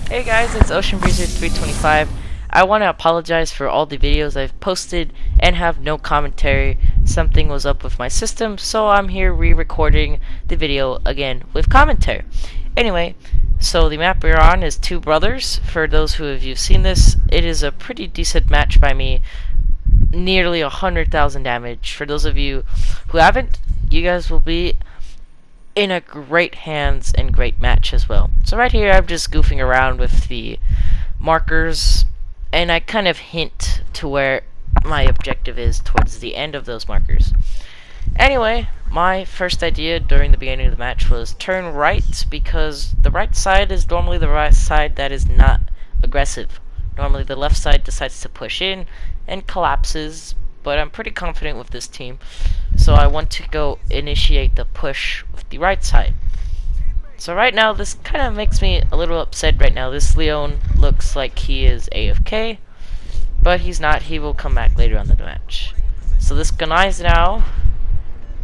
Hey guys, it's Ocean Breezer 325. I want to apologize for all the videos I've posted and have no commentary. Something was up with my system, so I'm here re-recording the video again with commentary. Anyway, so the map we're on is Two Brothers. For those who have seen this, it is a pretty decent match by me. Nearly 100,000 damage. For those of you who haven't, you guys will be in a great hands and great match as well. So right here I'm just goofing around with the markers, and I kind of hint to where my objective is towards the end of those markers. Anyway, my first idea during the beginning of the match was turn right, because the right side is normally the right side that is not aggressive. Normally the left side decides to push in and collapses, but I'm pretty confident with this team, so I want to go initiate the push with the right side. So right now this kind of makes me a little upset right now. This Leon looks like he is AFK, but he's not. He will come back later on in the match. So this guy's now,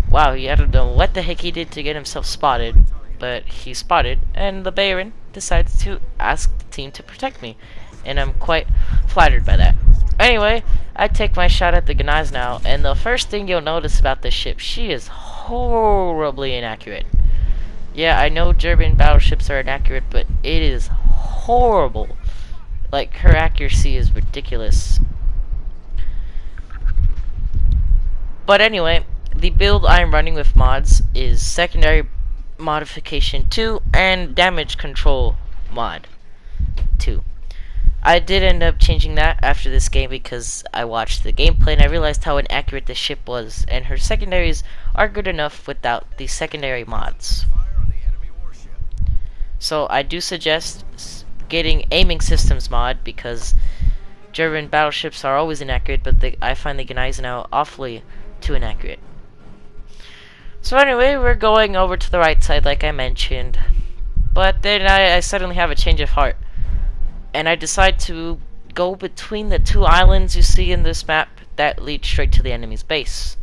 wow, I don't know what the heck he did to get himself spotted, but he's spotted, and the Baron decides to ask the team to protect me, and I'm quite flattered by that. Anyway, I take my shot at the Gneiss now, and the first thing you'll notice about this ship, she is horribly inaccurate. Yeah, I know German battleships are inaccurate, but it is horrible. Like, her accuracy is ridiculous. But anyway, the build I'm running with mods is secondary modification 2 and damage control mod 2. I did end up changing that after this game because I watched the gameplay and I realized how inaccurate the ship was, and her secondaries are good enough without the secondary mods. So I do suggest getting aiming systems mod, because German battleships are always inaccurate, but I find the Gneiss now awfully too inaccurate. So anyway, we're going over to the right side like I mentioned, but then I suddenly have a change of heart, and I decide to go between the two islands you see in this map that lead straight to the enemy's base.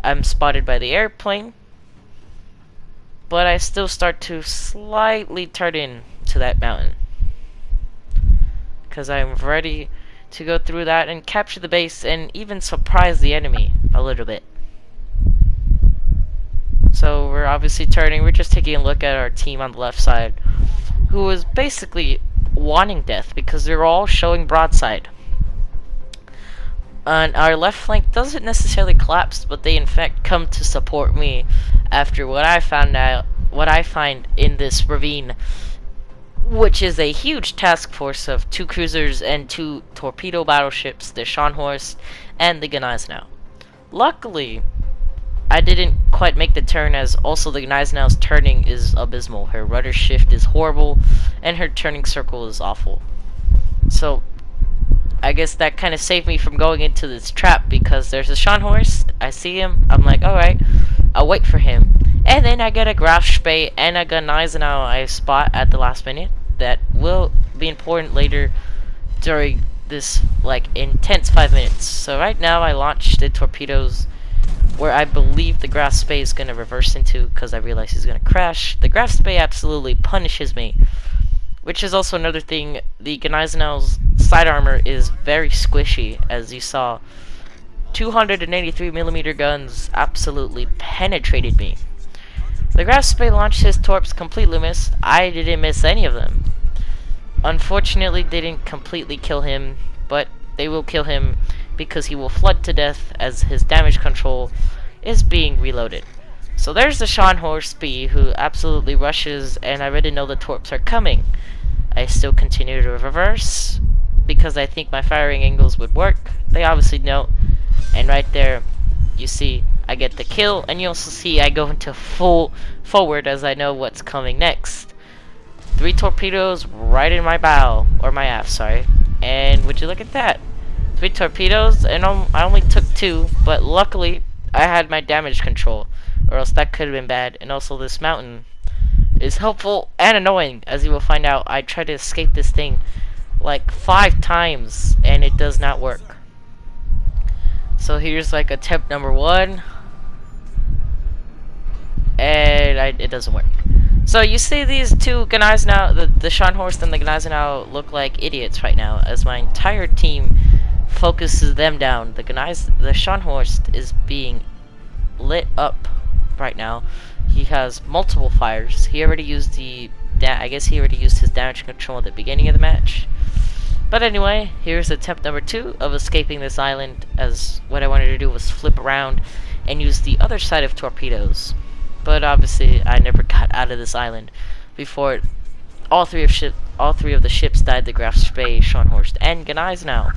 I'm spotted by the airplane, but I still start to slightly turn in to that mountain, because I'm ready to go through that and capture the base and even surprise the enemy a little bit. So we're obviously turning, we're just taking a look at our team on the left side, who is basically wanting death because they're all showing broadside. And our left flank doesn't necessarily collapse, but they in fact come to support me after what I find in this ravine, which is a huge task force of 2 cruisers and 2 torpedo battleships, the Scharnhorst and the Gneisenau. Luckily, I didn't quite make the turn, as also the Gneisenau's turning is abysmal. Her rudder shift is horrible, and her turning circle is awful. So, I guess that kind of saved me from going into this trap, because there's a Scharnhorst, I see him, I'm like, alright, I'll wait for him. And then I get a Grafspee and a Gneisenau I spot at the last minute that will be important later during this, like, intense 5 minutes. So right now I launched the torpedoes where I believe the Grafspee is going to reverse into, because I realize he's going to crash. The Grafspee absolutely punishes me, which is also another thing. The Gneisenau's side armor is very squishy, as you saw. 283mm guns absolutely penetrated me. The Grafspee launched his torps completely missed. I didn't miss any of them. Unfortunately, they didn't completely kill him, but they will kill him because he will flood to death as his damage control is being reloaded. So there's the Scharnhorst, who absolutely rushes, and I already know the torps are coming. I still continue to reverse because I think my firing angles would work. They obviously don't, and right there you see I get the kill, and you also see I go into full forward as I know what's coming next. 3 torpedoes right in my bow, or my aft, sorry, and would you look at that? 3 torpedoes, and I only took 2, but luckily I had my damage control, or else that could have been bad. And also this mountain is helpful and annoying, as you will find out. I tried to escape this thing like 5 times, and it does not work. So here's like attempt number 1, and it doesn't work. So you see these two guys now, the Scharnhorst and the Gneisenau look like idiots right now, as my entire team focuses them down. The Scharnhorst is being lit up right now. He has multiple fires. He already used I guess he already used his damage control at the beginning of the match. But anyway, here's attempt number 2 of escaping this island, as what I wanted to do was flip around and use the other side of torpedoes. But obviously, I never got out of this island before all three of the ships died to Graf Spee, Scharnhorst, and Gneisenau.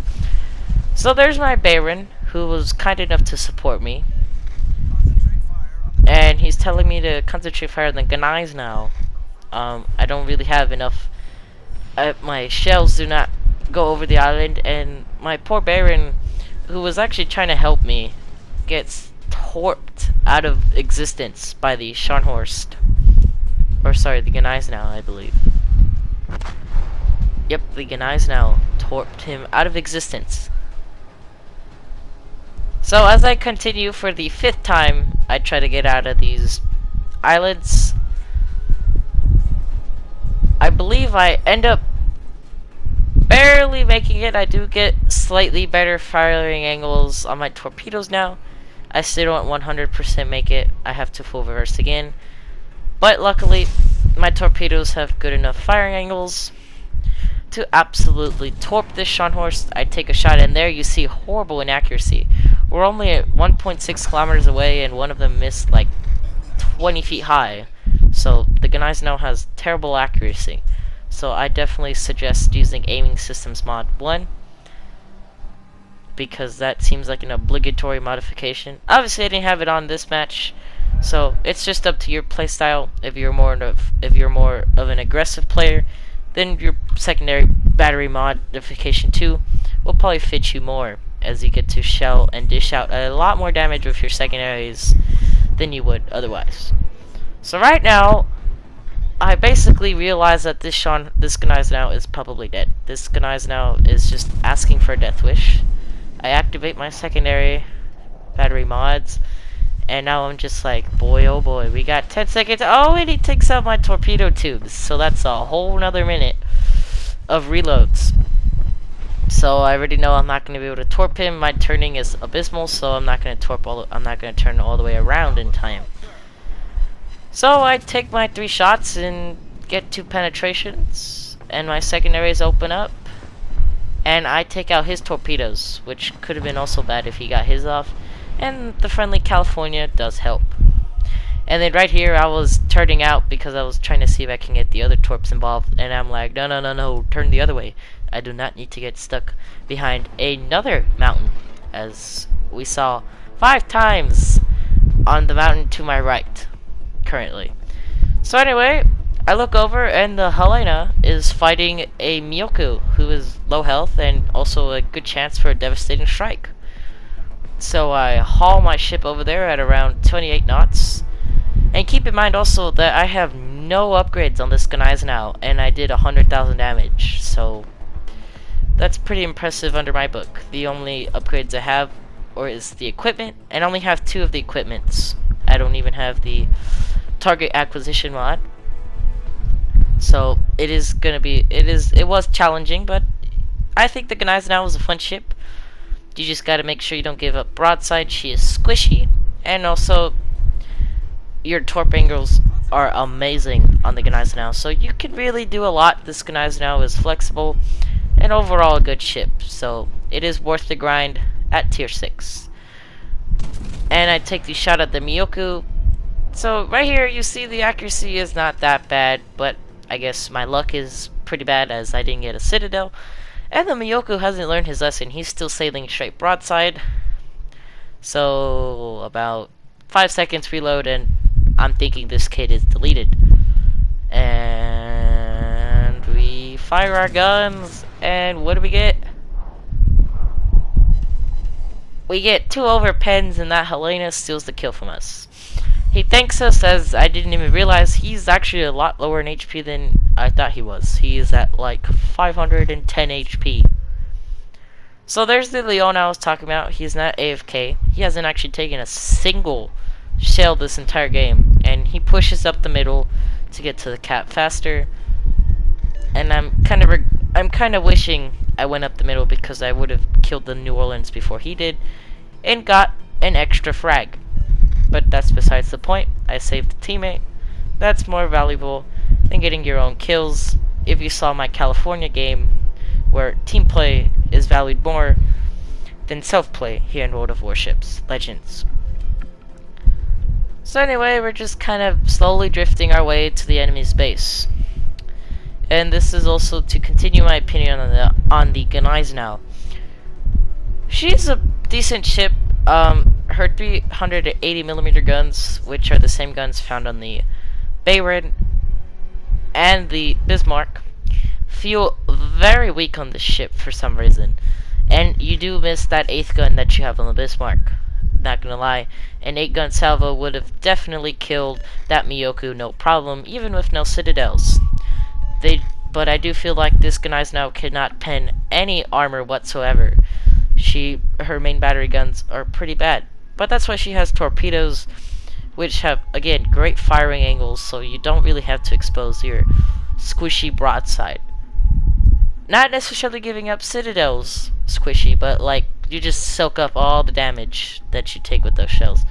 So there's my Baron, who was kind enough to support me. And he's telling me to concentrate fire on the Gneisenau. I don't really have enough. My shells do not go over the island, and my poor Baron, who was actually trying to help me, gets torped out of existence by the Scharnhorst. Or sorry, the Gneisenau, I believe. Yep, the Gneisenau torped him out of existence. So as I continue for the 5th time, I try to get out of these islands. I believe I end up barely making it. I do get slightly better firing angles on my torpedoes now. I still don't 100% make it. I have to full reverse again. But luckily, my torpedoes have good enough firing angles to absolutely torp this Scharnhorst. I take a shot, and there you see horrible inaccuracy. We're only at 1.6 kilometers away, and one of them missed like 20 feet high. So the Gneisenau has terrible accuracy. So I definitely suggest using Aiming Systems Mod 1, because that seems like an obligatory modification. Obviously I didn't have it on this match, so it's just up to your playstyle. If you're more of an aggressive player, then your secondary battery modification 2 will probably fit you more, as you get to shell and dish out a lot more damage with your secondaries than you would otherwise. So right now, I basically realize that this Gneisenau is probably dead. This Gneisenau is just asking for a death wish. I activate my secondary battery mods, and now I'm just like, boy oh boy, we got 10 seconds. Oh, and he takes out my torpedo tubes, so that's a whole nother minute of reloads. So I already know I'm not going to be able to torp him. My turning is abysmal, so I'm not going to turn all the way around in time. So I take my 3 shots and get 2 penetrations, and my secondaries open up, and I take out his torpedoes, which could have been also bad if he got his off, and the friendly California does help. And then right here I was turning out because I was trying to see if I can get the other torps involved, and I'm like, no, turn the other way. I do not need to get stuck behind another mountain, as we saw 5 times on the mountain to my right currently. So anyway, I look over, and the Helena is fighting a Miyoku, who is low health and also a good chance for a devastating strike. So I haul my ship over there at around 28 knots. And keep in mind also that I have no upgrades on this Gneisenau, and I did 100,000 damage. So that's pretty impressive under my book. The only upgrades I have is the equipment, and I only have 2 of the equipments. I don't even have the target acquisition mod. So it was challenging, but I think the Gneisenau was a fun ship. You just gotta make sure you don't give up broadside. She is squishy, and also your torp angles are amazing on the Gneisenau, so you can really do a lot. This Gneisenau is flexible and overall a good ship, so it is worth the grind at tier 6. And I take the shot at the Miyoku. So right here you see the accuracy is not that bad, but I guess my luck is pretty bad as I didn't get a citadel. And the Miyoku hasn't learned his lesson. He's still sailing straight broadside. So about 5 seconds reload, and I'm thinking this kid is deleted. And we fire our guns, and what do we get? We get 2 overpens, and that Helena steals the kill from us. He thanks us, as I didn't even realize he's actually a lot lower in HP than I thought he was. He is at like 510 HP. So there's the Leon I was talking about. He's not AFK. He hasn't actually taken a single shell this entire game, and he pushes up the middle to get to the cap faster. And I'm kind of wishing I went up the middle, because I would have killed the New Orleans before he did and got an extra frag. But that's besides the point. I saved the teammate. That's more valuable than getting your own kills. If you saw my California game, where team play is valued more than self-play here in World of Warships Legends. So anyway, we're just kind of slowly drifting our way to the enemy's base. And this is also to continue my opinion on the Gneisenau. She's a decent ship. Her 380mm guns, which are the same guns found on the Bayard and the Bismarck, feel very weak on this ship for some reason. And you do miss that 8th gun that you have on the Bismarck. Not gonna lie, an 8-gun salvo would have definitely killed that Miyoku no problem, even with no citadels. But I do feel like this Gneisenau cannot pen any armor whatsoever. Her main battery guns are pretty bad. But that's why she has torpedoes, which have, again, great firing angles, so you don't really have to expose your squishy broadside. Not necessarily giving up citadels squishy, but like, you just soak up all the damage that you take with those shells.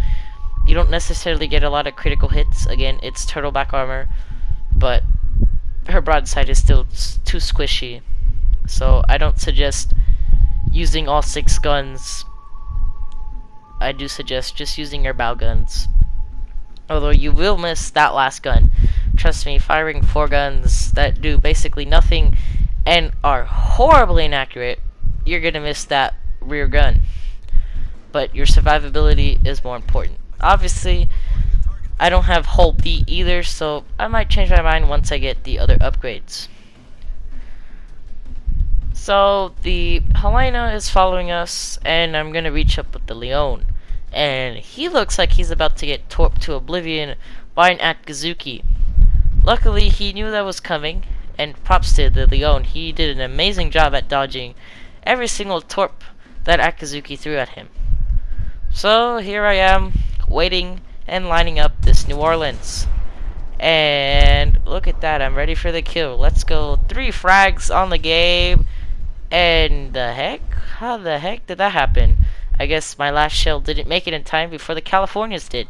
You don't necessarily get a lot of critical hits. Again, it's turtleback armor, but her broadside is still too squishy. So I don't suggest using all 6 guns. I do suggest just using your bow guns. Although you will miss that last gun. Trust me, firing 4 guns that do basically nothing and are horribly inaccurate, you're gonna miss that rear gun. But your survivability is more important. Obviously, I don't have hull B either, so I might change my mind once I get the other upgrades. So the Helena is following us, and I'm gonna reach up with the Leon. And he looks like he's about to get torped to oblivion by an Akazuki. Luckily, he knew that was coming, and props to the Leon. He did an amazing job at dodging every single torp that Akazuki threw at him. So here I am, waiting and lining up this New Orleans. And look at that, I'm ready for the kill. Let's go. 3 frags on the game. And the heck? How the heck did that happen? I guess my last shell didn't make it in time before the Californias did.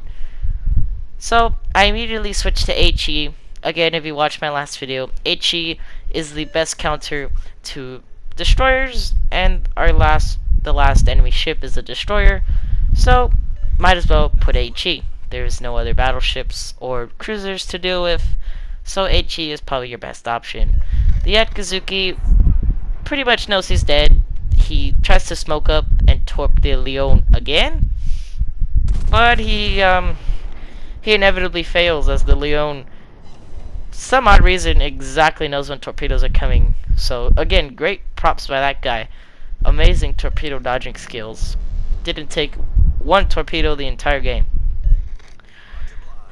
So I immediately switched to HE. Again, if you watched my last video, HE is the best counter to destroyers, and the last enemy ship is a destroyer. So might as well put HE. There's no other battleships or cruisers to deal with, so HE is probably your best option. The Akazuki pretty much knows he's dead. He tries to smoke up and torp the Leon again, but he inevitably fails, as the Leon, some odd reason, exactly knows when torpedoes are coming. So again, great props by that guy. Amazing torpedo dodging skills. Didn't take 1 torpedo the entire game.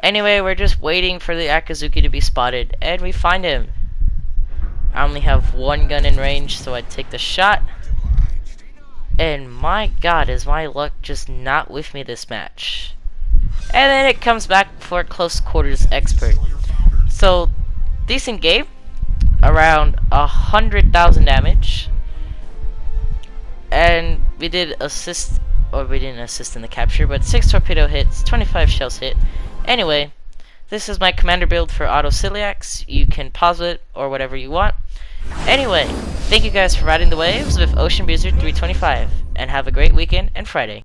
Anyway, we're just waiting for the Akazuki to be spotted, and we find him. I only have 1 gun in range, so I take the shot. And my god, is my luck just not with me this match. And then it comes back for close quarters expert. So, decent game. Around 100,000 damage. And we did assist, or we didn't assist in the capture, but 6 torpedo hits, 25 shells hit. Anyway, this is my commander build for auto celiacs. You can pause it or whatever you want. Anyway, thank you guys for riding the waves with Ocean Blizzard 325, and have a great weekend and Friday.